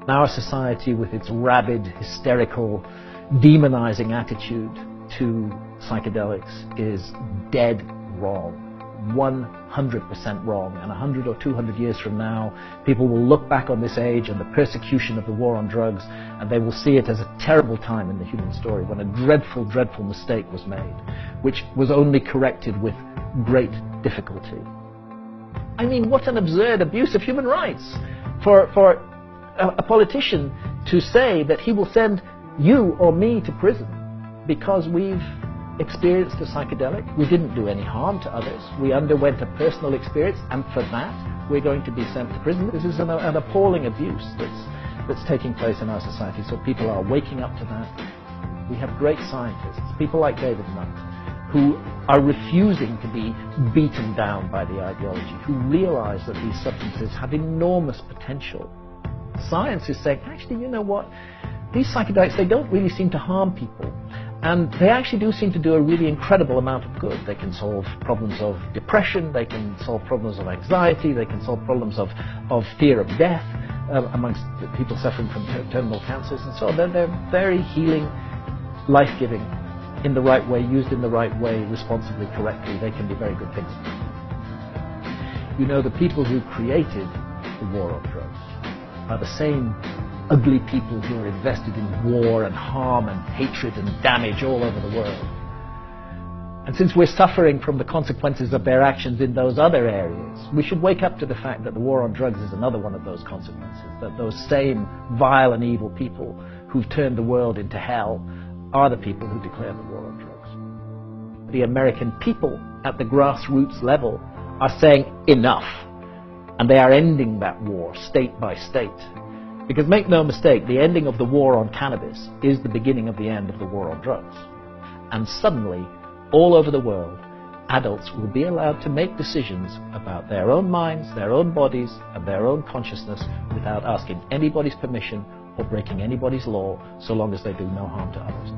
Our society, with its rabid, hysterical, demonizing attitude to psychedelics, is dead wrong. 100% wrong. And 100 or 200 years from now, people will look back on this age and the persecution of the war on drugs, and they will see it as a terrible time in the human story, when a dreadful, dreadful mistake was made, which was only corrected with great difficulty. I mean, what an absurd abuse of human rights for a politician to say that he will send you or me to prison because we've experienced a psychedelic. We didn't do any harm to others. We underwent a personal experience, and for that we're going to be sent to prison. This is an appalling abuse that's taking place in our society, so people are waking up to that. We have great scientists, people like David Nutt, who are refusing to be beaten down by the ideology, who realize that these substances have enormous potential. Science is saying, actually, you know what? These psychedelics, they don't really seem to harm people. And they actually do seem to do a really incredible amount of good. They can solve problems of depression, they can solve problems of anxiety, they can solve problems of fear of death amongst people suffering from terminal cancers and so on. They're very healing, life-giving, in the right way, used in the right way, responsibly, correctly. They can be very good things. You know, the people who created the war on drugs are the same ugly people who are invested in war and harm and hatred and damage all over the world. And since we're suffering from the consequences of their actions in those other areas, we should wake up to the fact that the war on drugs is another one of those consequences, that those same vile and evil people who've turned the world into hell are the people who declare the war on drugs. The American people at the grassroots level are saying enough, and they are ending that war state by state. Because make no mistake, the ending of the war on cannabis is the beginning of the end of the war on drugs. And suddenly, all over the world, adults will be allowed to make decisions about their own minds, their own bodies, and their own consciousness without asking anybody's permission or breaking anybody's law, so long as they do no harm to others.